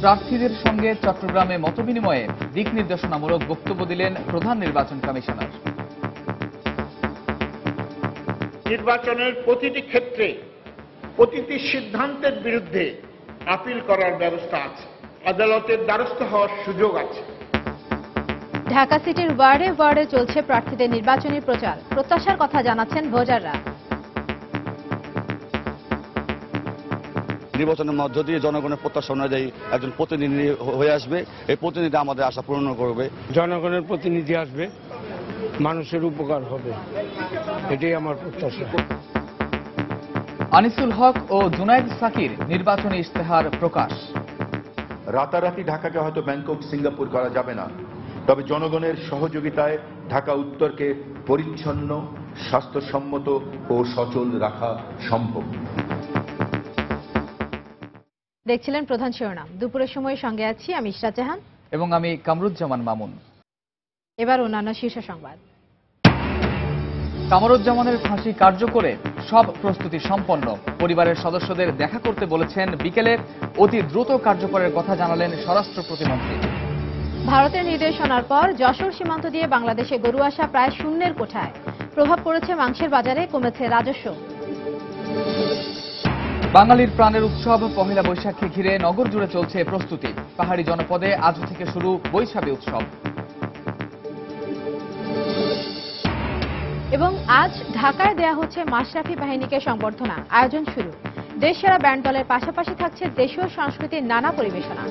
প্রার্থীদের সঙ্গে চট্টগ্রামে মতবিনিময়ে দিক নির্দেশনামূলক বক্তব্য দিলেন প্রধান নির্বাচন কমিশনার। নির্বাচনের প্রতিটি ক্ষেত্রে প্রতিটি সিদ্ধান্তের বিরুদ্ধে আপিল করার ব্যবস্থা আছে, আদালতের দ্বারস্থ হওয়ার সুযোগ আছে। ঢাকা সিটির ওয়ার্ডে ওয়ার্ডে চলছে প্রার্থীদের নির্বাচনী প্রচার, প্রত্যাশার কথা জানাচ্ছেন ভোটাররা। নির্বাচনের মধ্য দিয়ে জনগণের প্রত্যাশা অনুযায়ী একজন প্রতিনিধি হয়ে আসবে, এই প্রতিনিধি আমাদের আশা পূরণ করবে। জনগণের প্রতিনিধি আসবে, মানুষের উপকার হবে, এটাই আমার প্রত্যাশা। আনিসুল হক ও জুনায়েদ সাকির নির্বাচনী ইশতেহার প্রকাশ। রাতারাতি ঢাকাকে হয়তো ব্যাংকক সিঙ্গাপুর করা যাবে না, তবে জনগণের সহযোগিতায় ঢাকা উত্তরকে পরিচ্ছন্ন, স্বাস্থ্যসম্মত ও সচল রাখা সম্ভব। দেখছিলেন প্রধান শিরোনাম। দুপুরের সময় সঙ্গে আছি আমি ইশরাত জাহান এবং আমি কামরুজ্জামান মামুন। এবার অন্যান্য শীর্ষ সংবাদ। কামরুজ্জামানের ফাঁসি কার্যকরে সব প্রস্তুতি সম্পন্ন, পরিবারের সদস্যদের দেখা করতে বলেছেন। বিকেলে অতি দ্রুত কার্যকরের কথা জানালেন স্বরাষ্ট্র প্রতিমন্ত্রী। ভারতের নির্দেশনার পর যশোর সীমান্ত দিয়ে বাংলাদেশে গরু আসা প্রায় শূন্যের কোঠায়। প্রভাব পড়েছে মাংসের বাজারে, কমেছে রাজস্ব। বাঙালির প্রাণের উৎসব পহেলা বৈশাখকে ঘিরে নগর জুড়ে চলছে প্রস্তুতি। পাহাড়ি জনপদে আজ থেকে শুরু বৈশাখী উৎসব। এবং আজ ঢাকায় দেয়া হচ্ছে মাশরাফি বাহিনীকে সংবর্ধনা, আয়োজন শুরু। দেশসেরা ব্যান্ড দলের পাশাপাশি থাকছে দেশীয় সংস্কৃতির নানা পরিবেশনা।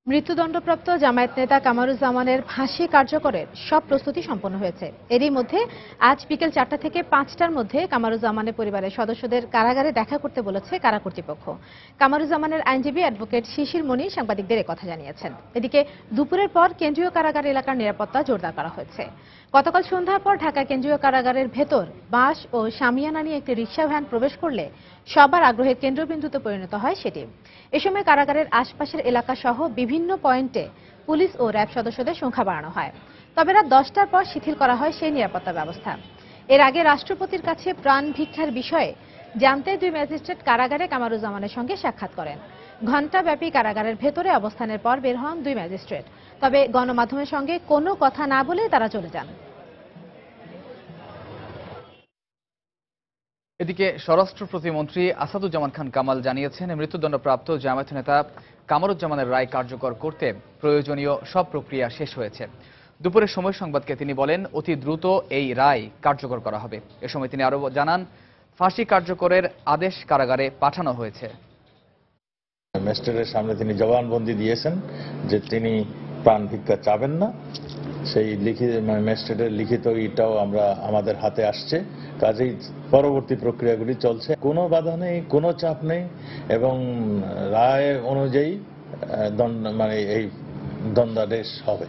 মৃত্যুদণ্ডপ্রাপ্ত জামায়াত নেতা কামারুজ্জামানের ফাঁসি কার্যকরের সব প্রস্তুতি সম্পন্ন হয়েছে। এরই মধ্যে আজ বিকেল 4টা থেকে 5টার মধ্যে কামারুজ্জামানের পরিবারের সদস্যদের কারাগারে দেখা করতে বলেছে কারা কর্তৃপক্ষ। কামারুজ্জামানের আইনজীবী অ্যাডভোকেট শিশির মনি সাংবাদিকদের একথা জানিয়েছেন। এদিকে দুপুরের পর কেন্দ্রীয় কারাগার এলাকার নিরাপত্তা জোরদার করা হয়েছে। গতকাল সন্ধ্যার পর ঢাকা কেন্দ্রীয় কারাগারের ভেতর বাঁশ ও শামিয়ানা নিয়ে একটি রিকশা ভ্যান প্রবেশ করলে সবার আগ্রহের কেন্দ্রবিন্দুতে পরিণত হয় সেটি। এ সময় কারাগারের আশপাশের এলাকা সহ বিভিন্ন পয়েন্টে পুলিশ ও র্যাব সদস্যদের সংখ্যা বাড়ানো হয়। তবে রাত 10টার পর শিথিল করা হয় সেই নিরাপত্তা ব্যবস্থা। এর আগে রাষ্ট্রপতির কাছে প্রাণ ভিক্ষার বিষয়ে জানতে দুই ম্যাজিস্ট্রেট কারাগারে কামারুজ্জামানের সঙ্গে সাক্ষাৎ করেন। ঘণ্টাব্যাপী কারাগারের ভেতরে অবস্থানের পর বের হন দুই ম্যাজিস্ট্রেট। তবে গণমাধ্যমের সঙ্গে কোনো কথা না বলে তারা চলে যান। এদিকে স্বরাষ্ট্র প্রতিমন্ত্রী আসাদুজ্জামান খান কামাল জানিয়েছেন, মৃত্যুদণ্ডপ্রাপ্ত জামায়াত নেতা কামরুজ্জামানের রায় কার্যকর করতে প্রয়োজনীয় সব প্রক্রিয়া শেষ হয়েছে। দুপুরের সময় সংবাদকে তিনি বলেন, অতি দ্রুত এই রায় কার্যকর করা হবে। এ সময় তিনি আরও জানান, ফাঁসি কার্যকরের আদেশ কারাগারে পাঠানো হয়েছে। ম্যাজিস্ট্রেটের সামনে তিনি জবানবন্দি দিয়েছেন যে তিনি প্রাণ ভিক্ষা চাবেন না। সেই ম্যাজিস্ট্রেটের লিখিত এটাও আমাদের হাতে আসছে। কাজেই পরবর্তী প্রক্রিয়াগুলি চলছে, কোনো বাধা নেই, কোনো চাপ নেই এবং রায় অনুযায়ী এই দণ্ডাদেশ হবে।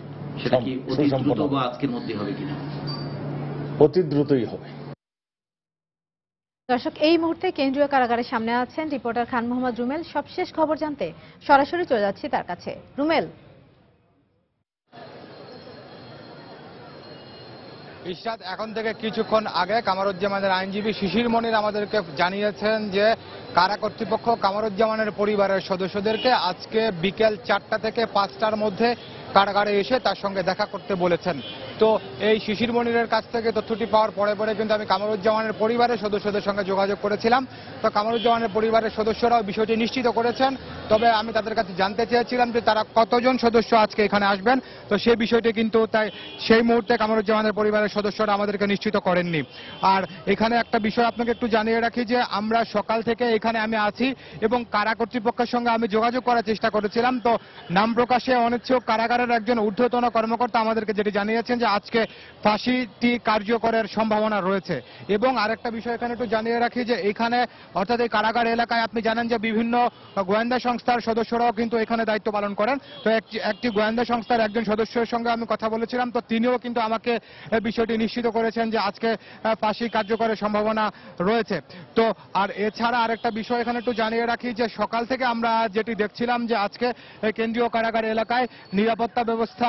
অতি দ্রুতই হবে। দর্শক, এই মুহূর্তে কেন্দ্রীয় কারাগারের সামনে আছেন রিপোর্টার খান মোহাম্মদ রুমেল। সবশেষ খবর জানতে সরাসরি চলে যাচ্ছি তার কাছে। রুমেল। ইশরাত, এখন থেকে কিছুক্ষণ আগে কামারুজ্জামানের আইনজীবী শিশির মনির আমাদেরকে জানিয়েছেন যে কারা কর্তৃপক্ষ কামারুজ্জামানের পরিবারের সদস্যদেরকে আজকে বিকেল 4টা থেকে 5টার মধ্যে কারাগারে এসে তার সঙ্গে দেখা করতে বলেছেন। তো এই শিশির মনিরের কাছ থেকে তথ্যটি পাওয়ার পরে পরে কিন্তু আমি কামারুজ্জামানের পরিবারের সদস্যদের সঙ্গে যোগাযোগ করেছিলাম। তো কামারুজ্জামানের পরিবারের সদস্যরাও বিষয়টি নিশ্চিত করেছেন। তবে আমি তাদের কাছে জানতে চেয়েছিলাম যে তারা কতজন সদস্য আজকে এখানে আসবেন। তো সেই বিষয়টি কিন্তু তাই সেই মুহূর্তে কামারুজ্জামানের পরিবারের সদস্যরা আমাদেরকে নিশ্চিত করেননি। আর এখানে একটা বিষয় আপনাকে একটু জানিয়ে রাখি যে আমরা সকাল থেকে এখানে আমি আছি এবং কারা কর্তৃপক্ষের সঙ্গে আমি যোগাযোগ করার চেষ্টা করেছিলাম। তো নাম প্রকাশে অনিচ্ছুক কারাগারের সরকারের একজন ঊর্ধ্বতন কর্মকর্তা আমাদেরকে যেটি জানিয়েছেন যে আজকে ফাঁসিটি কার্যকরের সম্ভাবনা রয়েছে। এবং আরেকটা বিষয় এখানে একটু জানিয়ে রাখি যে এখানে অর্থাৎ এই কারাগার এলাকায় আপনি জানেন যে বিভিন্ন গোয়েন্দা সংস্থার সদস্যরাও কিন্তু এখানে দায়িত্ব পালন করেন। তো একটি গোয়েন্দা সংস্থার একজন সদস্যের সঙ্গে আমি কথা বলেছিলাম, তো তিনিও কিন্তু আমাকে বিষয়টি নিশ্চিত করেছেন যে আজকে ফাঁসি কার্যকরের সম্ভাবনা রয়েছে। তো আর এছাড়া আরেকটা বিষয় এখানে একটু জানিয়ে রাখি যে সকাল থেকে আমরা যেটি দেখছিলাম যে আজকে কেন্দ্রীয় কারাগার এলাকায় নিরাপত্তা ব্যবস্থা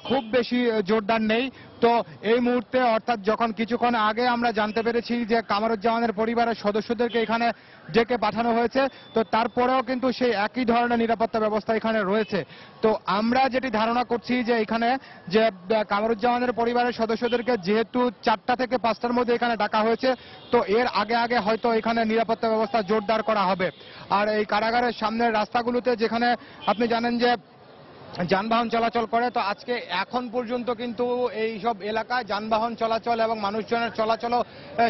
খুব বেশি জোরদার নেই। তো এই মুহূর্তে অর্থাৎ যখন কিছুক্ষণ আগে আমরা জানতে পেরেছি যে কামারুজ্জামানের পরিবারের সদস্যদেরকে এখানে ডেকে পাঠানো হয়েছে, তো তারপরেও কিন্তু সেই একই ধরনের নিরাপত্তা ব্যবস্থা এখানে রয়েছে। তো আমরা যেটি ধারণা করছি যে এখানে যে কামারুজ্জামানের পরিবারের সদস্যদেরকে যেহেতু 4টা থেকে 5টার মধ্যে এখানে ডাকা হয়েছে, তো এর আগে আগে হয়তো এখানে নিরাপত্তা ব্যবস্থা জোরদার করা হবে। আর এই কারাগারের সামনের রাস্তাগুলোতে যেখানে আপনি জানেন যে যানবাহন চলাচল করে, তো আজকে এখন পর্যন্ত কিন্তু এই সব এলাকায় যানবাহন চলাচল এবং মানুষজনের চলাচলও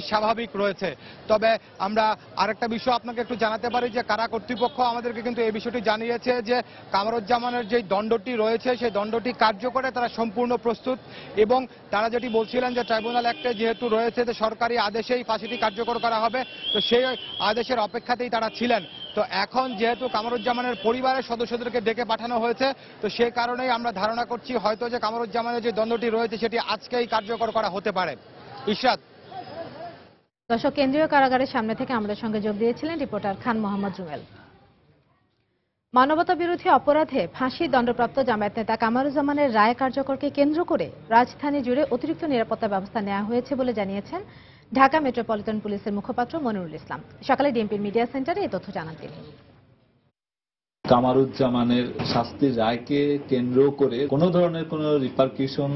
স্বাভাবিক রয়েছে। তবে আমরা আরেকটা বিষয় আপনাকে একটু জানাতে পারি যে কারা কর্তৃপক্ষ আমাদেরকে কিন্তু এই বিষয়টি জানিয়েছে যে কামারুজ্জামানের যে দণ্ডটি রয়েছে সেই দণ্ডটি কার্যকরে তারা সম্পূর্ণ প্রস্তুত। এবং তারা যেটি বলছিলেন যে ট্রাইব্যুনাল অ্যাক্টে যেহেতু রয়েছে যে সরকারি আদেশেই ফাঁসিটি কার্যকর করা হবে, তো সেই আদেশের অপেক্ষাতেই তারা ছিলেন। তো এখন যেহেতু কামারুজ্জামানের পরিবারের সদস্যদেরকে ডেকে পাঠানো হয়েছে, তো সে কারণেই আমরা ধারণা করছি হয়তো যে কামারুজ্জামানের যে দণ্ডটি রয়েছে সেটি আজকেই কার্যকর করা হতে পারে। ইশরাত। দর্শক, কেন্দ্রীয় কারাগারের সামনে থেকে আমাদের সঙ্গে যোগ দিয়েছিলেন রিপোর্টার খান মোহাম্মদ জুমেল। মানবতা বিরোধী অপরাধে ফাঁসির দণ্ডপ্রাপ্ত জামায়াত নেতা কামারুজ্জামানের রায় কার্যকরকে কেন্দ্র করে রাজধানী জুড়ে অতিরিক্ত নিরাপত্তা ব্যবস্থা নেওয়া হয়েছে বলে জানিয়েছেন ঢাকা মেট্রোপলিটন পুলিশের মুখপাত্র মনিরুল ইসলাম। সকালে ডিএমপির মিডিয়া সেন্টারে এই তথ্য জানান তিনি। কামারুজ্জামানের শাস্তির রায়কে কেন্দ্র করে কোন ধরনের কোন রিপারকিশন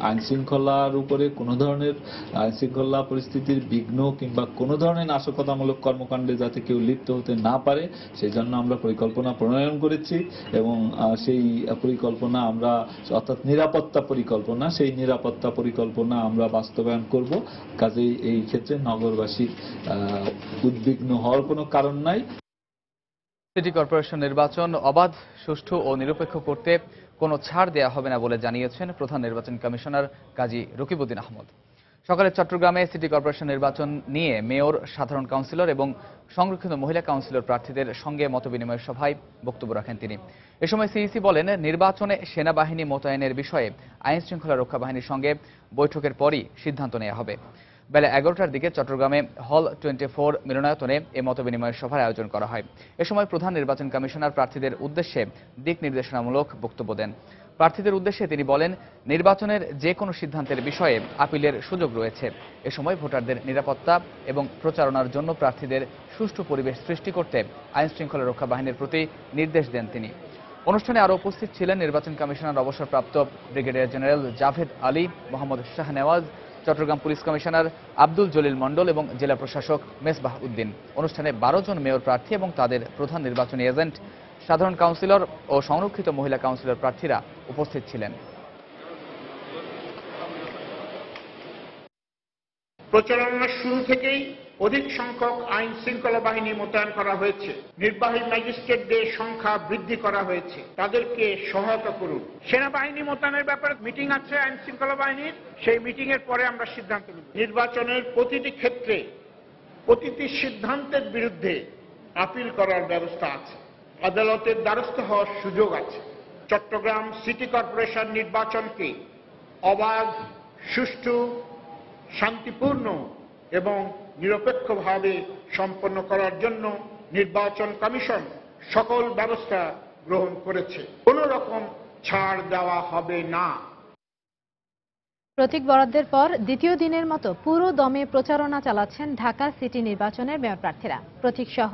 আইন শৃঙ্খলার উপরে কোন ধরনের আইন শৃঙ্খলা পরিস্থিতির বিঘ্ন কিংবা কোন ধরনের নাশকতামূলক কর্মকাণ্ডে যাতে কেউ লিপ্ত হতে না পারে সেই জন্য আমরা পরিকল্পনা প্রণয়ন করেছি এবং সেই পরিকল্পনা আমরা অর্থাৎ নিরাপত্তা পরিকল্পনা, সেই নিরাপত্তা পরিকল্পনা আমরা বাস্তবায়ন করব। কাজেই এই ক্ষেত্রে নগরবাসীর উদ্বিগ্ন হওয়ার কোনো কারণ নাই। সিটি কর্পোরেশন নির্বাচন অবাধ, সুষ্ঠু ও নিরপেক্ষ করতে কোনো ছাড় দেওয়া হবে না বলে জানিয়েছেন প্রধান নির্বাচন কমিশনার কাজী রকিবউদ্দিন আহমদ। সকালে চট্টগ্রামে সিটি কর্পোরেশন নির্বাচন নিয়ে মেয়র, সাধারণ কাউন্সিলর এবং সংরক্ষিত মহিলা কাউন্সিলর প্রার্থীদের সঙ্গে মতবিনিময় সভায় বক্তব্য রাখেন তিনি। এ সময় সিইসি বলেন, নির্বাচনে সেনাবাহিনী মোতায়েনের বিষয়ে আইন শৃঙ্খলা রক্ষা বাহিনীর সঙ্গে বৈঠকের পরই সিদ্ধান্ত নেওয়া হবে। বেলা 11টার দিকে চট্টগ্রামে হল 24 মিলনায়তনে এ মতবিনিময় সভার আয়োজন করা হয়। এ সময় প্রধান নির্বাচন কমিশনার প্রার্থীদের উদ্দেশ্যে দিক নির্দেশনামূলক বক্তব্য দেন। প্রার্থীদের উদ্দেশ্যে তিনি বলেন, নির্বাচনের যে কোনো সিদ্ধান্তের বিষয়ে আপিলের সুযোগ রয়েছে। এ সময় ভোটারদের নিরাপত্তা এবং প্রচারণার জন্য প্রার্থীদের সুষ্ঠু পরিবেশ সৃষ্টি করতে আইন শৃঙ্খলা রক্ষা বাহিনীর প্রতি নির্দেশ দেন তিনি। অনুষ্ঠানে আরও উপস্থিত ছিলেন নির্বাচন কমিশনার অবসরপ্রাপ্ত brigadier general Javed Ali, Mohammad Shahnewaz, Chattogram police commissioner Abdul Jalil Mondal এবং জেলা প্রশাসক মেসবাহ উদ্দিন। অনুষ্ঠানে 12 জন মেয়র প্রার্থী এবং তাদের প্রধান নির্বাচনী এজেন্ট, সাধারণ কাউন্সিলর ও সংরক্ষিত মহিলা কাউন্সিলর প্রার্থীরা উপস্থিত ছিলেন। প্রচারণার শুরু থেকেই অধিক সংখ্যক আইন শৃঙ্খলা বাহিনী মোতায়েন করা হয়েছে। নির্বাহী ম্যাজিস্ট্রেটদের সংখ্যা বৃদ্ধি করা হয়েছে, তাদেরকে সহায়তা করুন। সেনাবাহিনী মোতায়েনের ব্যাপারে মিটিং আছে আইন শৃঙ্খলা বাহিনীর, সেই মিটিং এর পরে আমরা সিদ্ধান্ত নেব। নির্বাচনের প্রতিটি ক্ষেত্রে প্রতিটি সিদ্ধান্তের বিরুদ্ধে আপিল করার ব্যবস্থা আছে, আদালতের দ্বারস্থ হওয়ার সুযোগ আছে। চট্টগ্রাম সিটি কর্পোরেশন নির্বাচনকে অবাধ, সুষ্ঠু, শান্তিপূর্ণ এবং নিরপেক্ষভাবে সম্পন্ন করার জন্য নির্বাচন কমিশন সকল ব্যবস্থা গ্রহণ করেছে। কোনো রকম ছাড় দেওয়া হবে না। প্রতীক বরাদ্দের পর দ্বিতীয় দিনের মতো পুরো দমে প্রচারণা চালাচ্ছেন ঢাকা সিটি নির্বাচনের মেয়র প্রার্থীরা। প্রতীক সহ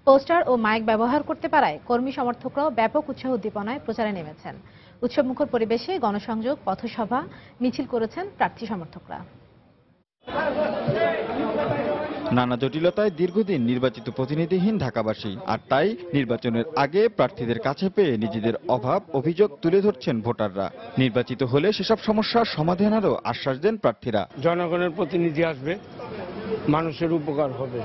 পোস্টার ও মাইক ব্যবহার করতে পারায় কর্মী সমর্থকরাও ব্যাপক উৎসাহ উদ্দীপনায় প্রচারে নেমেছেন। উৎসবমুখর পরিবেশে গণসংযোগ, পথসভা, মিছিল করেছেন প্রার্থী সমর্থকরা। নানা জটিলতায় দীর্ঘদিন নির্বাচিত প্রতিনিধিহীন ঢাকাবাসী, আর তাই নির্বাচনের আগে প্রার্থীদের কাছে পেয়ে নিজেদের অভাব অভিযোগ তুলে ধরছেন ভোটাররা। নির্বাচিত হলে সেসব সমস্যার সমাধানেরও আশ্বাস দেন প্রার্থীরা। জনগণের প্রতিনিধি আসবে, মানুষের উপকার হবে,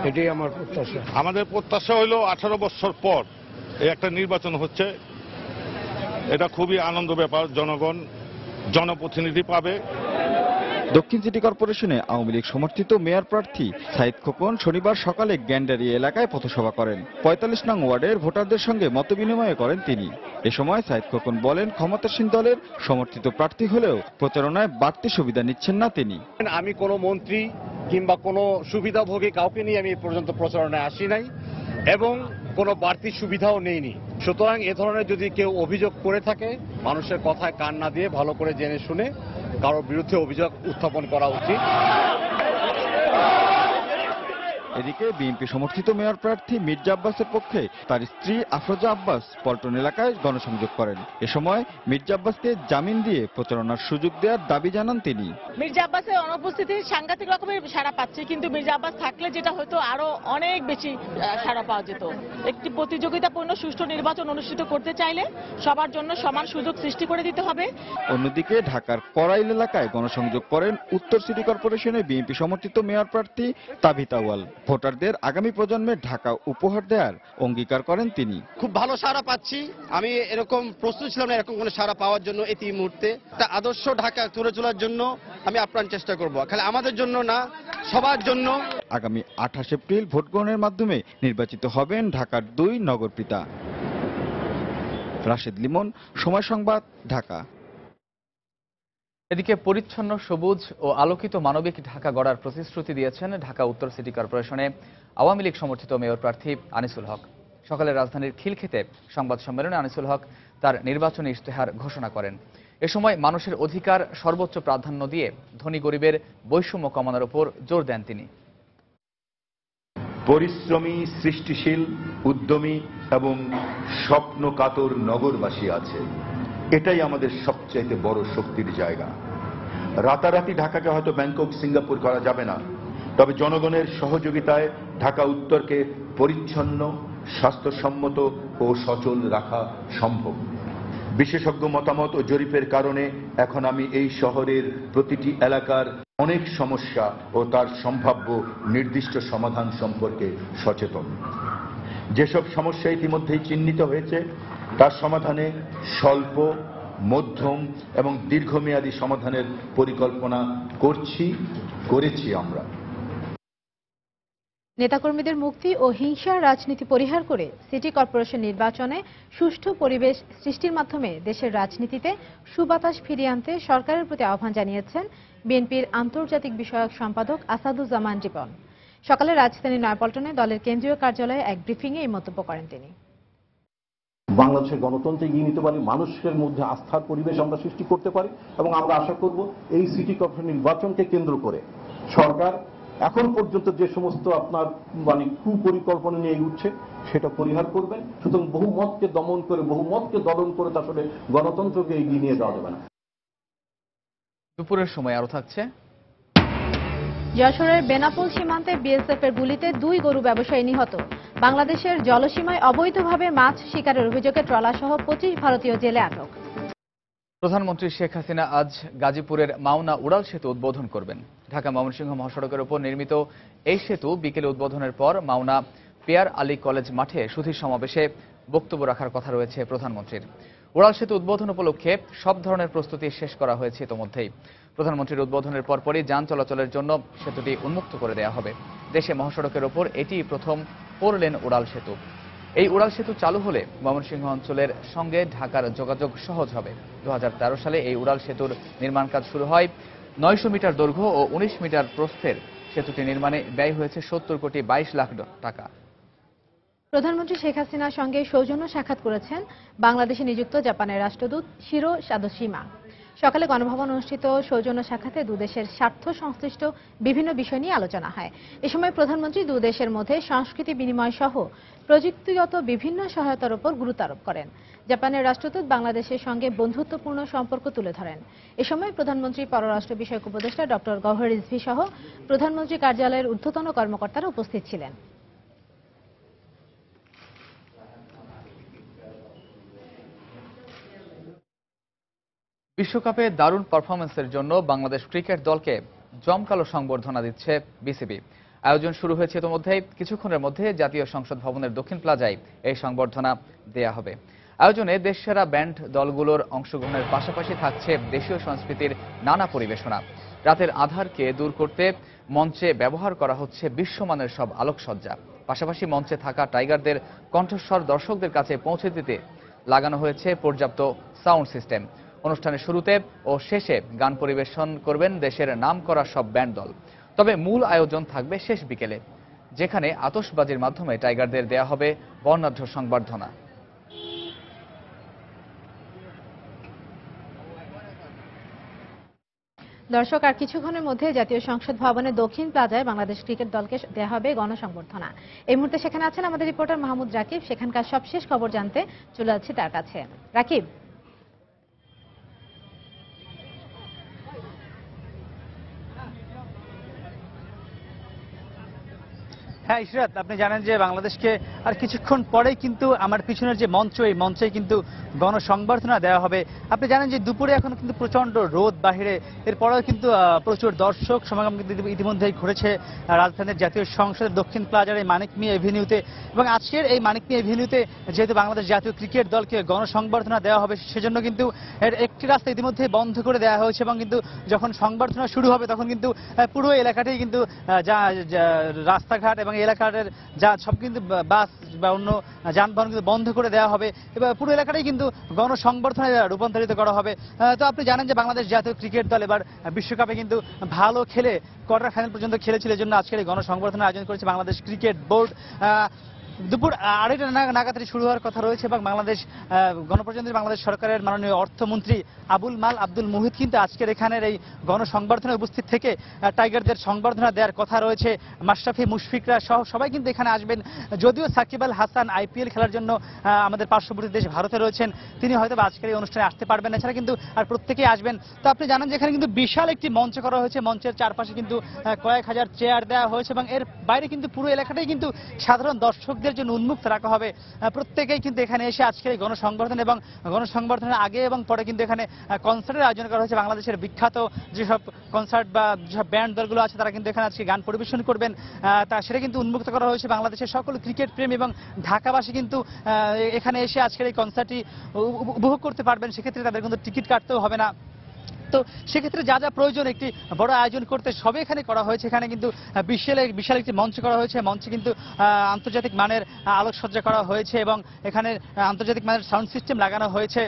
এটাই আমার প্রত্যাশা। আমাদের প্রত্যাশা হলো 18 বছর পর এই একটা নির্বাচন হচ্ছে, এটা খুবই আনন্দ ব্যাপার, জনগণ জনপ্রতিনিধি পাবে। দক্ষিণ সিটি কর্পোরেশনে আওয়ামী লীগ সমর্থিত মেয়র প্রার্থী সাইদ খোকন শনিবার সকালে গ্যান্ডারি এলাকায় পথসভা করেন। ৪৫ নং ওয়ার্ডের ভোটারদের সঙ্গে মতবিনিময় করেন তিনি। এ সময় সাইদ খোকন বলেন, ক্ষমতাসীন দলের সমর্থিত প্রার্থী হলেও প্রচারণায় বাড়তি সুবিধা নিচ্ছেন না তিনি। আমি কোনো মন্ত্রী কিংবা কোনো সুবিধাভোগী কাউকে নিয়ে আমি এ পর্যন্ত প্রচারণায় আসি নাই এবং কোনো বাড়তি সুবিধাও নেইনি। সুতরাং এ ধরনের যদি কেউ অভিযোগ করে থাকে, মানুষের কথায় কান না দিয়ে ভালো করে জেনে শুনে কারোর বিরুদ্ধে অভিযোগ উত্থাপন করা উচিত। এদিকে বিএনপি সমর্থিত মেয়র প্রার্থী মির্জা আব্বাসের পক্ষে তার স্ত্রী আফরোজা আব্বাস পল্টন এলাকায় গণসংযোগ করেন। এ সময় মির্জা আব্বাসকে জামিন দিয়ে প্রচারণার সুযোগ দেওয়ার দাবি জানান তিনি। মির্জা আব্বাসের অনুপস্থিতি সাংঘাতিক রকমের সাড়া পাচ্ছে, কিন্তু মির্জা আব্বাস থাকলে যেটা হয়তো আরো অনেক বেশি সাড়া পাওয়া যেত। একটি প্রতিযোগিতাপূর্ণ সুষ্ঠু নির্বাচন অনুষ্ঠিত করতে চাইলে সবার জন্য সমান সুযোগ সৃষ্টি করে দিতে হবে। অন্যদিকে ঢাকার করাইল এলাকায় গণসংযোগ করেন উত্তর সিটি কর্পোরেশনের বিএনপি সমর্থিত মেয়র প্রার্থী তাবিতা আউয়াল। ভোটারদের আগামী প্রজন্মে ঢাকা উপহার দেওয়ার অঙ্গীকার করেন তিনি। খুব ভালো সাড়া পাচ্ছি, আমি এরকম প্রস্তুত ছিলাম না এরকম কোনো সাড়া পাওয়ার জন্য। এই মুহূর্তে একটা আদর্শ ঢাকা তুলে তোলার জন্য আমি আপ্রাণ চেষ্টা করব, খালি আমাদের জন্য না, সবার জন্য। আগামী 28 এপ্রিল ভোট গ্রহণের মাধ্যমে নির্বাচিত হবেন ঢাকার 2 নগরপিতা। রাশেদ লিমন, সময় সংবাদ, ঢাকা। এদিকে পরিচ্ছন্ন, সবুজ ও আলোকিত মানবিক ঢাকা গড়ার প্রতিশ্রুতি দিয়েছেন ঢাকা উত্তর সিটি কর্পোরেশনে আওয়ামী লীগ সমর্থিত মেয়র প্রার্থী আনিসুল হক। সকালে রাজধানীর খিলক্ষেতে সংবাদ সম্মেলনে আনিসুল হক তার নির্বাচনী ইশতেহার ঘোষণা করেন। এ সময় মানুষের অধিকার সর্বোচ্চ প্রাধান্য দিয়ে ধনী গরিবের বৈষম্য কমানোর উপর জোর দেন তিনি। পরিশ্রমী, সৃষ্টিশীল, উদ্যমী এবং স্বপ্নকাতর নগরবাসী আছে, এটাই আমাদের সবচাইতে বড় শক্তির জায়গা। রাতারাতি ঢাকাকে হয়তো ব্যাংকক, সিঙ্গাপুর করা যাবে না, তবে জনগণের সহযোগিতায় ঢাকা উত্তরকে পরিচ্ছন্ন, স্বাস্থ্যসম্মত ও সচল রাখা সম্ভব। বিশেষজ্ঞ মতামত ও জরিপের কারণে এখন আমি এই শহরের প্রতিটি এলাকার অনেক সমস্যা ও তার সম্ভাব্য নির্দিষ্ট সমাধান সম্পর্কে সচেতন। যেসব সমস্যা ইতিমধ্যেই চিহ্নিত হয়েছে তার সমাধানে স্বল্প, মধ্যম এবং দীর্ঘমেয়াদী সমাধানের পরিকল্পনা করেছি আমরা। নেতাকর্মীদের মুক্তি ও হিংসার রাজনীতি পরিহার করে সিটি কর্পোরেশন নির্বাচনে সুষ্ঠু পরিবেশ সৃষ্টির মাধ্যমে দেশের রাজনীতিতে সুবাতাস ফিরিয়ে আনতে সরকারের প্রতি আহ্বান জানিয়েছেন বিএনপির আন্তর্জাতিক বিষয়ক সম্পাদক আসাদুজ্জামান রিপন। সকালে রাজধানীর নয়াপল্টনে দলের কেন্দ্রীয় কার্যালয়ে এক ব্রিফিংয়ে এই মন্তব্য করেন তিনি। বাংলাদেশের গণতন্ত্রে এগিয়ে নিতে পারি, মানুষের মধ্যে আস্থার পরিবেশ আমরা সৃষ্টি করতে পারি এবং আমরা আশা করব এই সিটি কর্পোরেশন নির্বাচনকে কেন্দ্র করে সরকার এখন পর্যন্ত যে সমস্ত আপনার কুপরিকল্পনা নিয়ে উঠছে সেটা পরিহার করবেন। সুতরাং বহুমতকে দমন করে, বহুমতকে দলন করে আসলে গণতন্ত্রকে এগিয়ে নিয়ে যাওয়া যাবে না। দুপুরের সময় আরো থাকছে। যশোরের বেনাপোল সীমান্তে বিএসএফ এর গুলিতে 2 গরু ব্যবসায়ী নিহত। বাংলাদেশের জলসীমায় অবৈধভাবে মাছ শিকারের অভিযোগে ট্রলারসহ 25 ভারতীয় জেলে আটক। প্রধানমন্ত্রী শেখ হাসিনা আজ গাজীপুরের মাওনা উড়াল সেতু উদ্বোধন করবেন। ঢাকা ময়মনসিংহ মহাসড়কের উপর নির্মিত এই সেতু বিকেলে উদ্বোধনের পর মাওনা পিয়ার আলী কলেজ মাঠে সুধীর সমাবেশে বক্তব্য রাখার কথা রয়েছে প্রধানমন্ত্রীর। উড়াল সেতু উদ্বোধন উপলক্ষে সব ধরনের প্রস্তুতি শেষ করা হয়েছে ইতোমধ্যেই। প্রধানমন্ত্রীর উদ্বোধনের পরপরই যান চলাচলের জন্য সেতুটি উন্মুক্ত করে দেওয়া হবে। দেশে মহাসড়কের ওপর এটি প্রথম 4 লেন উড়াল সেতু। এই উড়াল সেতু চালু হলে ময়মনসিংহ অঞ্চলের সঙ্গে ঢাকার যোগাযোগ সহজ হবে। 2013 সালে এই উড়াল সেতুর নির্মাণ কাজ শুরু হয়। 900 মিটার দৈর্ঘ্য ও 19 মিটার প্রস্থের সেতুটি নির্মাণে ব্যয় হয়েছে 70 কোটি 22 লাখ টাকা। প্রধানমন্ত্রী শেখ হাসিনার সঙ্গে সৌজন্য সাক্ষাৎ করেছেন বাংলাদেশে নিযুক্ত জাপানের রাষ্ট্রদূত শিরো সাদোশিমা। সকালে গণভবন অনুষ্ঠিত সৌজন্য সাক্ষাতে দুদেশের স্বার্থ সংশ্লিষ্ট বিভিন্ন বিষয় নিয়ে আলোচনা হয়। এ সময় প্রধানমন্ত্রী দুদেশের মধ্যে সংস্কৃতি বিনিময় সহ প্রযুক্তিগত বিভিন্ন সহায়তার উপর গুরুত্ব আরোপ করেন। জাপানের রাষ্ট্রদূত বাংলাদেশের সঙ্গে বন্ধুত্বপূর্ণ সম্পর্ক তুলে ধরেন। এ সময় প্রধানমন্ত্রী পররাষ্ট্র বিষয়ক উপদেষ্টা ডক্টর গওহর রিজভী সহ প্রধানমন্ত্রী কার্যালয়ের ঊর্ধ্বতন কর্মকর্তারা উপস্থিত ছিলেন। বিশ্বকাপে দারুণ পারফরম্যান্সের জন্য বাংলাদেশ ক্রিকেট দলকে জমকালো সংবর্ধনা দিচ্ছে বিসিবি। আয়োজন শুরু হয়েছে ইতোমধ্যেই। কিছুক্ষণের মধ্যে জাতীয় সংসদ ভবনের দক্ষিণ প্লাজায় এই সংবর্ধনা দেয়া হবে। আয়োজনে দেশসেরা ব্যান্ড দলগুলোর অংশগ্রহণের পাশাপাশি থাকছে দেশীয় সংস্কৃতির নানা পরিবেশনা। রাতের আঁধারকে দূর করতে মঞ্চে ব্যবহার করা হচ্ছে বিশ্বমানের সব আলোকসজ্জা। পাশাপাশি মঞ্চে থাকা টাইগারদের কণ্ঠস্বর দর্শকদের কাছে পৌঁছে দিতে লাগানো হয়েছে পর্যাপ্ত সাউন্ড সিস্টেম। অনুষ্ঠানের শুরুতে ও শেষে গান পরিবেশন করবেন দেশের নামকরা সব ব্যান্ড দল। তবে মূল আয়োজন থাকবে শেষ বিকেলে, যেখানে আতশবাজির মাধ্যমে টাইগারদের দেয়া হবে বর্ণাঢ্য সংবর্ধনা। দর্শক, আর কিছুক্ষণের মধ্যে জাতীয় সংসদ ভবনের দক্ষিণ প্লাজায় বাংলাদেশ ক্রিকেট দলকে দেওয়া হবে গণসংবর্ধনা। এই মুহূর্তে সেখানে আছেন আমাদের রিপোর্টার মাহমুদ রাকিব। সেখানকার সবশেষ খবর জানতে চলে যাচ্ছি তার কাছে। রাকিব। হ্যাঁ ইশরাত, আপনি জানেন যে বাংলাদেশকে আর কিছুক্ষণ পরেই কিন্তু আমার পিছনের যে মঞ্চ, এই মঞ্চে কিন্তু গণসংবর্ধনা দেওয়া হবে। আপনি জানেন যে দুপুরে এখন কিন্তু প্রচন্ড রোদ বাহিরে, এরপরেও কিন্তু প্রচুর দর্শক সমাগম কিন্তু ইতিমধ্যেই ঘটেছে রাজধানীর জাতীয় সংসদের দক্ষিণ প্লাজার এই মানিক মিয়া এভিনিউতে। এবং আজকের এই মানিক মিয়া এভিনিউতে যেহেতু বাংলাদেশ জাতীয় ক্রিকেট দলকে গণসংবর্ধনা দেওয়া হবে, সেজন্য কিন্তু এর একটি রাস্তা ইতিমধ্যে বন্ধ করে দেওয়া হয়েছে। এবং কিন্তু যখন সংবর্ধনা শুরু হবে তখন কিন্তু পুরো এলাকাটাই কিন্তু রাস্তাঘাট এবং এলাকার যা সব কিন্তু বাস বা অন্য যানবাহন কিন্তু বন্ধ করে দেওয়া হবে। এবার পুরো এলাকাটাই কিন্তু গণসংবর্ধনায় রূপান্তরিত করা হবে। তো আপনি জানেন যে বাংলাদেশ জাতীয় ক্রিকেট দল এবার বিশ্বকাপে কিন্তু ভালো খেলে কোয়ার্টার ফাইনাল পর্যন্ত খেলেছিল, এর জন্য আজকের এই গণসংবর্ধনা আয়োজন করেছে বাংলাদেশ ক্রিকেট বোর্ড। দুপুর 2:30 নাগাদ শুরু হওয়ার কথা রয়েছে এবং গণপ্রজাতন্ত্রী বাংলাদেশ সরকারের মাননীয় অর্থমন্ত্রী আবুল মাল আব্দুল মুহিত কিন্তু আজকের এখানের এই গণসংবর্ধনায় উপস্থিত থেকে টাইগারদের সংবর্ধনা দেওয়ার কথা রয়েছে। মাশরাফি মুশফিকরা সহ সবাই কিন্তু এখানে আসবেন। যদিও সাকিব আল হাসান IPL খেলার জন্য আমাদের পার্শ্ববর্তী দেশ ভারতে রয়েছেন, তিনি হয়তো আজকের এই অনুষ্ঠানে আসতে পারবেন, এছাড়া কিন্তু আর প্রত্যেকেই আসবেন। তো আপনি জানেন যে এখানে কিন্তু বিশাল একটি মঞ্চ করা হয়েছে, মঞ্চের চারপাশে কিন্তু কয়েক হাজার চেয়ার দেওয়া হয়েছে এবং এর বাইরে কিন্তু পুরো এলাকাটাই কিন্তু সাধারণ দর্শকদের জন্য উন্মুক্ত রাখা হবে। প্রত্যেকেই কিন্তু এখানে এসে আজকের এই গণসংবর্ধনা এবং গণসংবর্ধনার আগে এবং পরে কিন্তু এখানে কনসার্টের আয়োজন করা হয়েছে। বাংলাদেশের বিখ্যাত যেসব কনসার্ট বা যেসব ব্যান্ড দলগুলো আছে তারা কিন্তু এখানে আজকে গান পরিবেশন করবেন, সেটা কিন্তু উন্মুক্ত করা হয়েছে। বাংলাদেশের সকল ক্রিকেট প্রেমী এবং ঢাকাবাসী কিন্তু এখানে এসে আজকের এই কনসার্টটি উপভোগ করতে পারবেন। সেক্ষেত্রে তাদের কিন্তু টিকিট কাটতেও হবে না। তো সেক্ষেত্রে যা যা প্রয়োজন একটি বড় আয়োজন করতে সবে এখানে করা হয়েছে। এখানে কিন্তু বিশাল একটি মঞ্চ করা হয়েছে, মঞ্চে কিন্তু আন্তর্জাতিক মানের আলোকসজ্জা করা হয়েছে এবং এখানে আন্তর্জাতিক মানের সাউন্ড সিস্টেম লাগানো হয়েছে।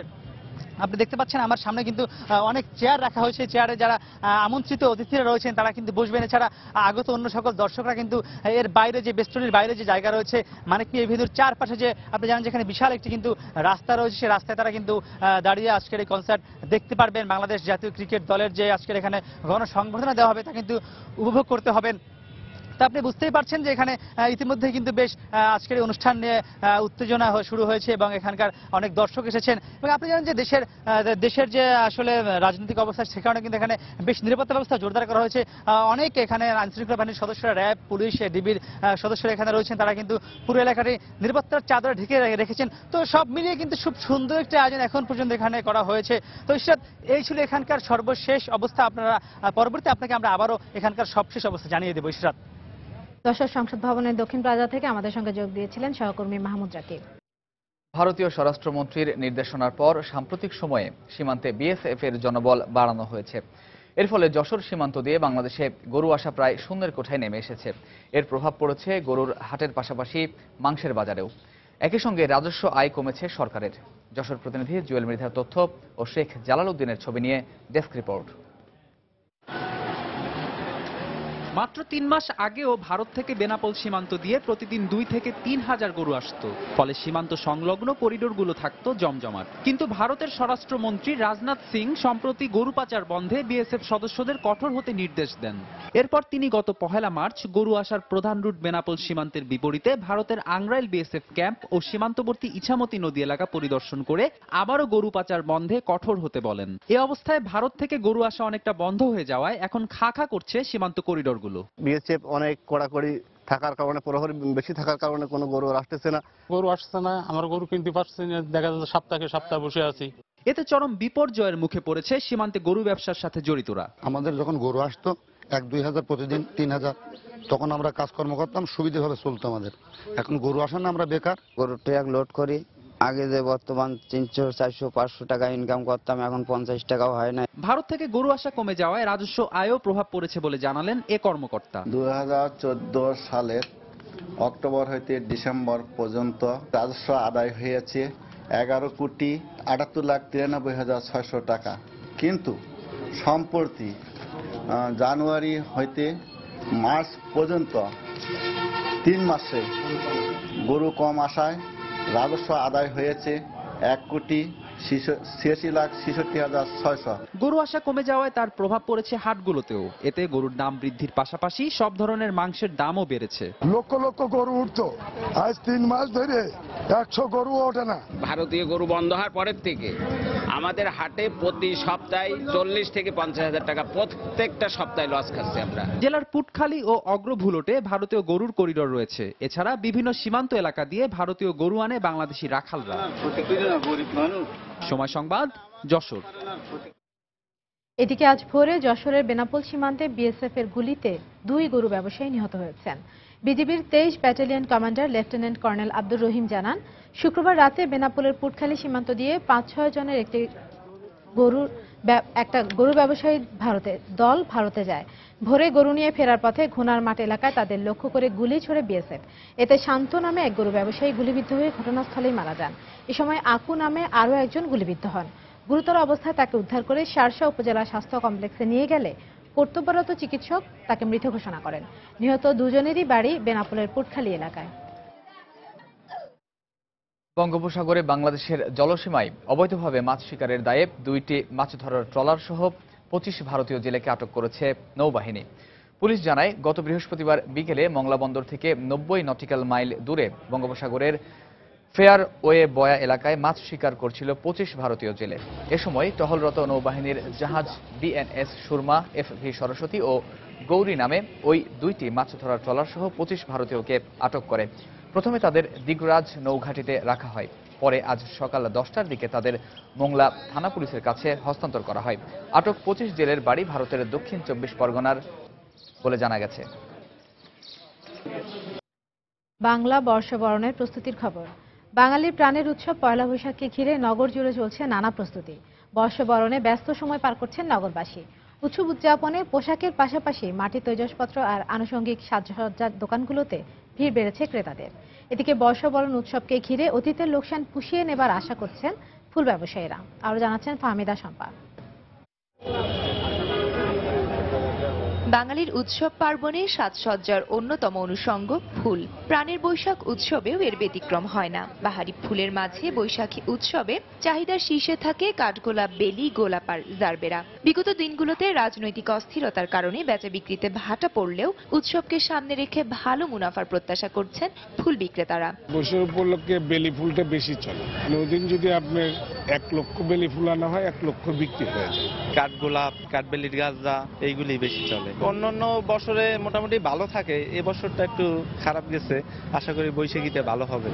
আপনি দেখতে পাচ্ছেন আমার সামনে কিন্তু অনেক চেয়ার রাখা হয়েছে, চেয়ারে যারা আমন্ত্রিত অতিথিরা রয়েছেন তারা কিন্তু বসবেন। এছাড়া আগত অন্য সকল দর্শকরা কিন্তু এর বাইরে যে বেষ্টনীর বাইরে যে জায়গা রয়েছে মানিক মিয়া এভিনিউর চারপাশে, যে আপনি জানেন যেখানে বিশাল একটি কিন্তু রাস্তা রয়েছে, সেই রাস্তায় তারা কিন্তু দাঁড়িয়ে আজকের এই কনসার্ট দেখতে পারবেন। বাংলাদেশ জাতীয় ক্রিকেট দলের যে আজকের এখানে গণসংবর্ধনা দেওয়া হবে তা কিন্তু উপভোগ করতে হবেন। তা আপনি বুঝতেই পারছেন যে এখানে ইতিমধ্যে কিন্তু বেশ আজকের এই অনুষ্ঠান নিয়ে উত্তেজনা শুরু হয়েছে এবং এখানকার অনেক দর্শক এসেছেন। এবং আপনি জানেন যে দেশের যে আসলে রাজনৈতিক অবস্থা, সে কারণে কিন্তু এখানে বেশ নিরাপত্তা ব্যবস্থা জোরদার করা হয়েছে। অনেক এখানে আইনশৃঙ্খলা বাহিনীর সদস্যরা, র্যাব, পুলিশ, ডিবির সদস্যরা এখানে রয়েছেন, তারা কিন্তু পুরো এলাকাটি নিরাপত্তার চাদরে ঢেকে রেখেছেন। তো সব মিলিয়ে কিন্তু খুব সুন্দর একটা আয়োজন এখন পর্যন্ত এখানে করা হয়েছে। তো ইশরাত, এই ছিল এখানকার সর্বশেষ অবস্থা। আপনারা পরবর্তী আপনাকে আমরা আবারও এখানকার সবশেষ অবস্থা জানিয়ে দেবো। ইশরাত। দর্শক, সংসদ ভবনের দক্ষিণ প্লাজা থেকে আমাদের সঙ্গে যোগ দিয়েছিলেন সহকর্মী মাহমুদ রাকিব। ভারতীয় স্বরাষ্ট্রমন্ত্রীর নির্দেশনার পর সাম্প্রতিক সময়ে সীমান্তে BSF এর জনবল বাড়ানো হয়েছে। এর ফলে যশোর সীমান্ত দিয়ে বাংলাদেশে গরু আসা প্রায় শূন্যের কোঠায় নেমে এসেছে। এর প্রভাব পড়েছে গরুর হাটের পাশাপাশি মাংসের বাজারেও। একই সঙ্গে রাজস্ব আয় কমেছে সরকারের। যশোর প্রতিনিধি জুয়েল মৃধার তথ্য ও শেখ জালাল উদ্দিনের ছবি নিয়ে ডেস্ক রিপোর্ট। মাত্র 3 মাস আগেও ভারত থেকে বেনাপোল সীমান্ত দিয়ে প্রতিদিন 2 থেকে 3 হাজার গরু আসতো, ফলে সীমান্ত সংলগ্ন করিডোরগুলো থাকতো জমজমাট। কিন্তু ভারতের স্বরাষ্ট্রমন্ত্রী রাজনাথ সিং সম্প্রতি গরু পাচার বন্ধে BSF সদস্যদের কঠোর হতে নির্দেশ দেন। এরপর তিনি গত 1 মার্চ গরু আসার প্রধান রুট বেনাপোল সীমান্তের বিপরীতে ভারতের আংরাইল BSF ক্যাম্প ও সীমান্তবর্তী ইছামতি নদী এলাকা পরিদর্শন করে আবারও গরু পাচার বন্ধে কঠোর হতে বলেন। এ অবস্থায় ভারত থেকে গরু আসা অনেকটা বন্ধ হয়ে যাওয়ায় এখন খা করছে সীমান্ত করিডোর। BSF অনেক কড়াকড়ি থাকার কারণে, প্রহরী বেশি থাকার কারণে কোনো গরু আসতেছে না। গরু আসছে না, আমার গরু কিনতে পারছি না, দেখা যাচ্ছে সপ্তাহ বসে আছি। এতে চরম বিপর্যয়ের মুখে পড়েছে সীমান্তে গরু ব্যবসার সাথে জড়িতরা। আমাদের যখন গরু আসতো 1-2 হাজার প্রতিদিন, 3 হাজার, তখন আমরা কাজকর্ম করতাম, সুবিধাভাবে চলতো আমাদের। এখন গরু আসে না, আমরা বেকার। গরু ট্রাক লোড করি, আগে যে বর্তমান 300, 400, 500 টাকা ইনকাম করতাম, এখন 50 টাকাও হয় না। ভারত থেকে গরু আসা কমে যাওয়ায় রাজস্ব আয়ও প্রভাব পড়েছে বলে জানালেন এ কর্মকর্তা। 2014 সালের অক্টোবর হইতে ডিসেম্বর পর্যন্ত রাজস্ব আদায় হয়েছে 11,78,93,600 টাকা, কিন্তু সম্প্রতি জানুয়ারি হইতে মার্চ পর্যন্ত 3 মাসে গরু কম আসায় রাজস্ব আদায় হয়েছে 1,86,66,600। গরু আসা কমে যাওয়ায় তার প্রভাব পড়েছে হাটগুলোতেও। এতে গরুর দাম বৃদ্ধির পাশাপাশি সব ধরনের মাংসের দামও বেড়েছে। লক্ষ লক্ষ গরু উঠতো, আজ 3 মাস ধরে 100 গরু ওঠে না। ভারতীয় গরু বন্ধ হওয়ার পরের থেকে আমাদের হাটে প্রতি সপ্তাহে 40 থেকে 50,000 টাকা প্রত্যেকটা সপ্তাহে লস খাচ্ছি আমরা। জেলার পুটখালী ও অগ্রভুলটে ভারতীয় গরুর করিডোর রয়েছে। এছাড়া বিভিন্ন সীমান্ত এলাকা দিয়ে ভারতীয় গরু আনে বাংলাদেশি রাখালরা। সময় সংবাদ, যশোর। এদিকে আজ ভোরে যশোরের বেনাপোল সীমান্তে বিএসএফ এর গুলিতে 2 গরু ব্যবসায়ী নিহত হয়েছেন। বিজিবির 23 battalion commander lieutenant colonel Abdur Rahim জানান, শুক্রবার রাতে বেনাপোলের পুটখালী সীমান্ত দিয়ে 5-6 জনের একটা গরু ব্যবসায়ী দল ভারতে যায়। ভোরে গরু নিয়ে ফেরার পথে ঘোনার মাঠ এলাকায় তাদের লক্ষ্য করে গুলি ছোড়ে বিএসএফ। এতে শান্ত নামে এক গরু ব্যবসায়ী গুলিবিদ্ধ হয়ে ঘটনাস্থলেই মারা যান। এ সময় আকু নামে আরও একজন গুলিবিদ্ধ হন। গুরুতর অবস্থায় তাকে উদ্ধার করে শার্শা উপজেলা স্বাস্থ্য কমপ্লেক্সে নিয়ে গেলে কর্তব্যরত চিকিৎসক তাকে মৃত ঘোষণা করেন। নিহত দুজনেরই বাড়ি বেনাপোলের পুটখালী এলাকায়। বঙ্গোপসাগরে বাংলাদেশের জলসীমায় অবৈধভাবে মাছ শিকারের দায়ে 2টি মাছ ধরার ট্রলার সহ 25 ভারতীয় জেলেকে আটক করেছে নৌবাহিনী। পুলিশ জানায়, গত বৃহস্পতিবার বিকেলে মংলা বন্দর থেকে 90 নটিক্যাল মাইল দূরে বঙ্গোপসাগরের ফেয়ার ওয়ে বয়া এলাকায় মাছ শিকার করছিল 25 ভারতীয় জেলে। এ সময় টহলরত নৌবাহিনীর জাহাজ বিএনএস সুরমা, এফভি সরস্বতী ও গৌরী নামে ওই 2টি মাছ ধরার ট্রলার সহ 25 ভারতীয়কে আটক করে। প্রথমে তাদের দিগরাজ নৌঘাটিতে রাখা হয়। পরে আজ সকাল 10টার দিকে তাদের মোংলা থানা পুলিশের কাছে হস্তান্তর করা হয়। আটক 25 জেলের বাড়ি ভারতের দক্ষিণ 24 পরগনার বলে জানা গেছে। বাংলা বর্ষবরণের প্রস্তুতির খবর। বাঙালির প্রাণের উৎসব পয়লা বৈশাখকে ঘিরে নগর জুড়ে চলছে নানা প্রস্তুতি। বর্ষবরণে ব্যস্ত সময় পার করছেন নগরবাসী। উৎসব উদযাপনে পোশাকের পাশাপাশি মাটির তৈজসপত্র আর আনুষঙ্গিক সাজসজ্জার দোকানগুলোতে ভিড় বেড়েছে ক্রেতাদের। এদিকে বর্ষবরণ উৎসবকে ঘিরে অতীতের লোকসান পুষিয়ে নেবার আশা করছেন ফুল ব্যবসায়ীরা। আরো জানাচ্ছেন ফাহমিদা শম্পা। বাঙালির উৎসব পার্বণে সাজসজ্জার অন্যতম অনুষঙ্গ ফুল। প্রাণের বৈশাখ উৎসবেও এর ব্যতিক্রম হয় না। বাহারি ফুলের মাঝে বৈশাখী উৎসবে চাহিদার শীর্ষে থাকে কাঠগোলাপ, বেলি, গোলাপ আর জারবেরা। বিগত দিনগুলোতে রাজনৈতিক অস্থিরতার কারণে বেচা বিক্রিতে ভাটা পড়লেও উৎসবকে সামনে রেখে ভালো মুনাফার প্রত্যাশা করছেন ফুল বিক্রেতারা। বৈশাখ উপলক্ষে বেলি ফুলটা বেশি চলে। ওদিন যদি আপনার 1 লক্ষ বেলি ফুল আনা হয়, 1 লক্ষ বিক্রি হয়ে যায়। কাঠগোলাপ, কাঠবেলির গাছরা এইগুলি বেশি চলে। অন্যান্য বছরে মোটামুটি ভালো থাকে, এবছরটা একটু খারাপ গেছে। আশা করি বৈশাখীতে ভালো হবে।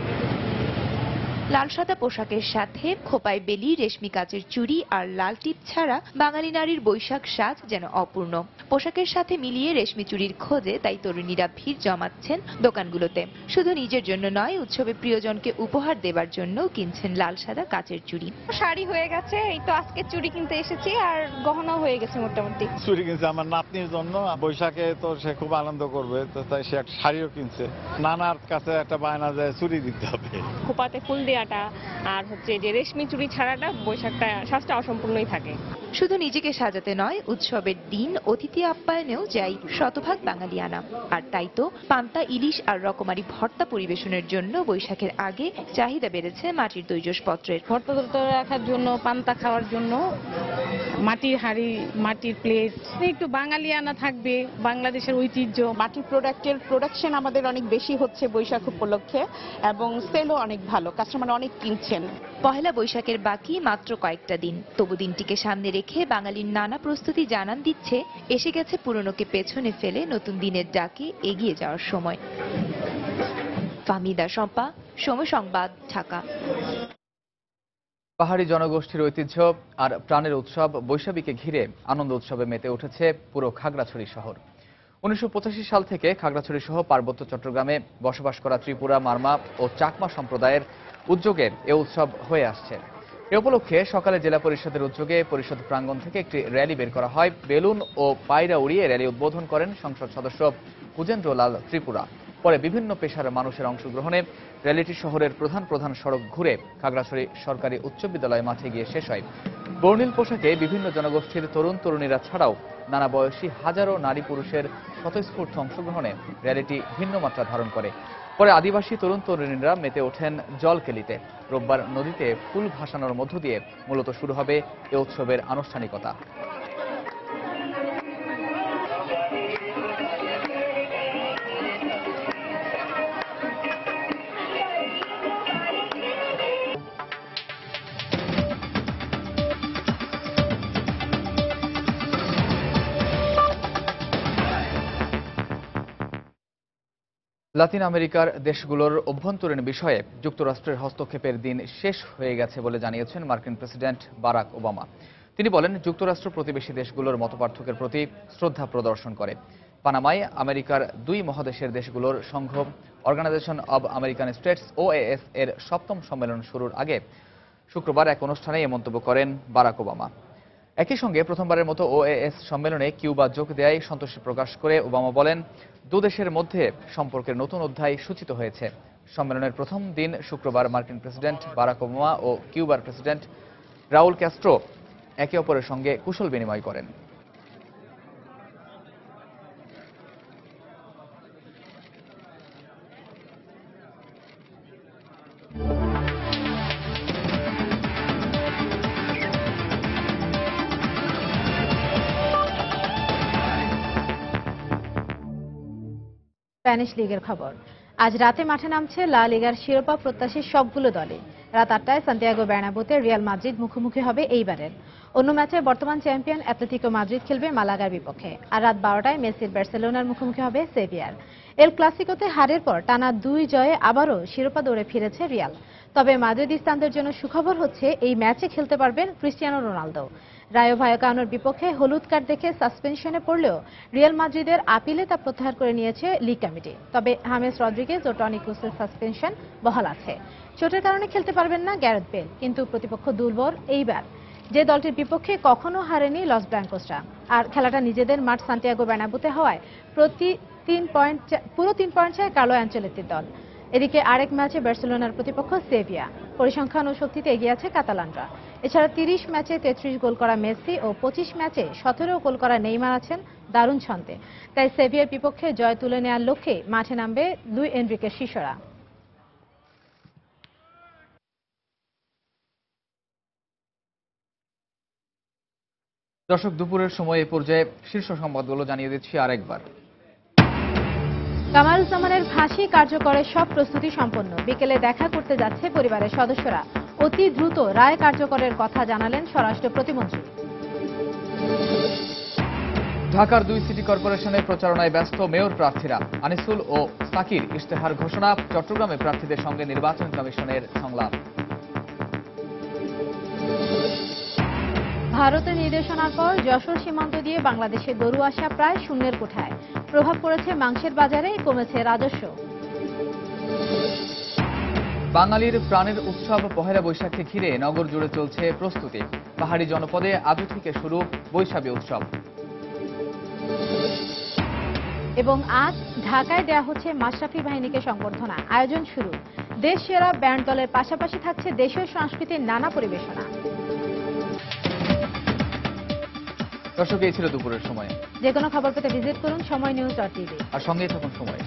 লাল সাদা পোশাকের সাথে খোপায় বেলি, রেশমি কাচের চুড়ি আর লাল টিপ ছাড়া বাঙালি নারীর বৈশাখ সাজ যেন অপূর্ণ। পোশাকের সাথে মিলিয়ে রেশমি চুড়ির খোঁজে তাই তরুণীরা ভিড় জমাচ্ছেন দোকানগুলোতে। শুধু নিজের জন্য নয়, উৎসবে প্রিয়জনকে উপহার দেবার জন্য কিনছেন লাল সাদা কাচের চুড়ি। শাড়ি হয়ে গেছে, এই তো আজকে চুড়ি কিনতে এসেছি, আর গহনা হয়ে গেছে মোটামুটি। চুড়ি কিনছে আমার নাতনির জন্য, বৈশাখে তো সে খুব আনন্দ করবে, তো তাই সে একটা শাড়িও কিনছে। নানার কাছে একটা বায়না যায় চুড়ি দিতে হবে। খোপাতে ফুল দেওয়াটা আর হচ্ছে যে রেশমি চুড়ি ছাড়াটা বৈশাখটা সাজটা অসম্পূর্ণই থাকে। শুধু নিজেকে সাজাতে নয়, উৎসবের দিন অতিথি আপ্যায়নেও যাই শতভাগ বাঙালিয়ানা। আর তাই তো পান্তা, ইলিশ আর রকমারি ভর্তা পরিবেশনের জন্য বৈশাখের আগে চাহিদা বেড়েছে মাটির তৈজসপত্রের। ভর্তা রাখার জন্য, পান্তা খাওয়ার জন্য মাটির হাঁড়ি, মাটির প্লেট, একটু বাঙালিয়ানা থাকবে, বাংলাদেশের ঐতিহ্য। মাটির প্রোডাক্টের প্রোডাকশন আমাদের অনেক বেশি হচ্ছে বৈশাখ উপলক্ষে, এবং সেলও অনেক ভালো, কাস্টমার অনেক কিনছেন। পহেলা বৈশাখের বাকি মাত্র কয়েকটা দিন, তবু দিনটিকে সামনে রেখে বাঙালির নানা প্রস্তুতি জানান দিচ্ছে এসে গেছে পুরনোকে পেছনে ফেলে নতুন দিনের ডাকে এগিয়ে যাওয়ার সময়। ফাহমিদা শম্পা, সময় সংবাদ, ঢাকা। পাহাড়ি জনগোষ্ঠীর ঐতিহ্য আর প্রাণের উৎসব বৈশাখীকে ঘিরে আনন্দ উৎসবে মেতে উঠেছে পুরো খাগড়াছড়ি শহর। 1985 সাল থেকে খাগড়াছড়ি সহ পার্বত্য চট্টগ্রামে বসবাস করা ত্রিপুরা, মারমা ও চাকমা সম্প্রদায়ের উদ্যোগে এ উৎসব হয়ে আসছে। এ উপলক্ষে সকালে জেলা পরিষদের উদ্যোগে পরিষদ প্রাঙ্গণ থেকে একটি র্যালি বের করা হয়। বেলুন ও পায়রা উড়িয়ে র্যালি উদ্বোধন করেন সংসদ সদস্য কুজেন্দ্র লাল ত্রিপুরা। পরে বিভিন্ন পেশার মানুষের অংশগ্রহণে র্যালিটি শহরের প্রধান প্রধান সড়ক ঘুরে খাগড়াছড়ি সরকারি উচ্চ বিদ্যালয় মাঠে গিয়ে শেষ হয়। বর্ণিল পোশাকে বিভিন্ন জনগোষ্ঠীর তরুণ তরুণীরা ছাড়াও নানা বয়সী হাজারো নারী পুরুষের স্বতঃস্ফূর্ত অংশগ্রহণে র্যালিটি ভিন্ন মাত্রা ধারণ করে। পরে আদিবাসী তরুণ তরুণীরা মেতে ওঠেন জলকেলিতে। রোববার নদীতে ফুল ভাসানোর মধ্য দিয়ে মূলত শুরু হবে এ উৎসবের আনুষ্ঠানিকতা। লাতিন আমেরিকার দেশগুলোর অভ্যন্তরীণ বিষয়ে যুক্তরাষ্ট্রের হস্তক্ষেপের দিন শেষ হয়ে গেছে বলে জানিয়েছেন মার্কিন প্রেসিডেন্ট বারাক ওবামা। তিনি বলেন, যুক্তরাষ্ট্র প্রতিবেশী দেশগুলোর মতপার্থক্যের প্রতি শ্রদ্ধা প্রদর্শন করে। পানামায় আমেরিকার 2 মহাদেশের দেশগুলোর সংঘ Organization of American States OAS এর 7ম সম্মেলন শুরুর আগে শুক্রবার এক অনুষ্ঠানে এ মন্তব্য করেন বারাক ওবামা। একই সঙ্গে প্রথমবারের মতো OAS সম্মেলনে কিউবা যোগ দেয় সন্তোষ প্রকাশ করে ওবামা বলেন, 2 দেশের মধ্যে সম্পর্কের নতুন অধ্যায় সূচিত হয়েছে। সম্মেলনের প্রথম দিন শুক্রবার মার্কিন প্রেসিডেন্ট বারাক ওবামা ও কিউবার প্রেসিডেন্ট রাউল ক্যাস্ট্রো একে অপরের সঙ্গে কুশল বিনিময় করেন। স্প্যানিশ লিগের খবর। আজ রাতে মাঠে নামছে লা লিগার শিরোপা প্রত্যাশী সবগুলো দলই। রাত 8টায় সান্তিয়াগো বার্নাব্যুতে রিয়াল মাদ্রিদ মুখোমুখি হবে এইবারের। অন্য ম্যাচে বর্তমান চ্যাম্পিয়ন অ্যাটলেটিকো মাদ্রিদ খেলবে মালাগার বিপক্ষে। আর রাত 12টায় মেসির বার্সেলোনার মুখোমুখি হবে সেভিয়ার। এল ক্লাসিকোতে হারের পর টানা 2 জয়ে আবারও শিরোপা দৌড়ে ফিরেছে রিয়াল। তবে মাদ্রিদিস্তানদের জন্য সুখবর হচ্ছে এই ম্যাচে খেলতে পারবেন ক্রিস্টিয়ানো রোনালদো। রায়ো ভায়াকানোর বিপক্ষে হলুদ কার্ড দেখে সাসপেনশনে পড়লেও রিয়াল মাদ্রিদের আপিলে তা প্রত্যাহার করে নিয়েছে লিগ কমিটি। তবে হামেস রদ্রিগেজ ও টনি ক্রুসের সাসপেনশন বহাল আছে। চোটের কারণে খেলতে পারবেন না গ্যারেথ বেল। কিন্তু প্রতিপক্ষ দুর্বল এইবার, যে দলটির বিপক্ষে কখনো হারেনি লস ব্ল্যাঙ্কোসরা। আর খেলাটা নিজেদের মাঠ সান্তিয়াগো বার্নাব্যুতে হওয়ায় পুরো 3 পয়েন্ট চায় কার্লো অ্যানচেলত্তির দল। এদিকে আরেক ম্যাচে বার্সেলোনার প্রতিপক্ষ সেভিয়া। পরিসংখ্যান ও শক্তিতে এগিয়ে আছে কাতালানরা। এছাড়া 30 ম্যাচে 33 গোল করা মেসি ও 25 ম্যাচে 17 গোল করা নেইমার আছেন দারুণ ছন্দে। তাই সেভিয়ার বিপক্ষে জয় তুলে নেওয়ার লক্ষ্যে মাঠে নামবে লুই এনরিকের শিষ্যরা। দর্শক, দুপুরের সময় এ পর্যায়ে শীর্ষ সংবাদগুলো জানিয়ে দিচ্ছি আরেকবার। কামারুজ্জামানের ফাঁসি কার্যকরের সব প্রস্তুতি সম্পন্ন। বিকেলে দেখা করতে যাচ্ছে পরিবারের সদস্যরা। অতি দ্রুত রায় কার্যকরের কথা জানালেন স্বরাষ্ট্র প্রতিমন্ত্রী। ঢাকার 2 সিটি কর্পোরেশনের প্রচারণায় ব্যস্ত মেয়র প্রার্থীরা। আনিসুল ও সাকির ইশতেহার ঘোষণা। চট্টগ্রামে প্রার্থীদের সঙ্গে নির্বাচন কমিশনের সংলাপ। ভারতের নির্দেশনার পর যশোর সীমান্ত দিয়ে বাংলাদেশে গরু আসা প্রায় শূন্যের কোঠায়। প্রভাব পড়েছে মাংসের বাজারে, কমেছে রাজস্ব। বাঙালির প্রাণের উৎসব পহেলা বৈশাখকে ঘিরে নগর জুড়ে চলছে প্রস্তুতি। পাহাড়ি জনপদে আজও থেকে শুরু বৈশাখী উৎসব। এবং আজ ঢাকায় দেয়া হচ্ছে মাশরাফি বাহিনীকে সংবর্ধনা। আয়োজন শুরু। দেশ সেরা ব্যান্ড দলের পাশাপাশি থাকছে দেশীয় সংস্কৃতির নানা পরিবেশনা। দর্শক, এই ছিল দুপুরের সময়। যে কোনো খবর পেতে ভিজিট করুন সময়নিউজ.tv আর সঙ্গেই থাকুন সময়।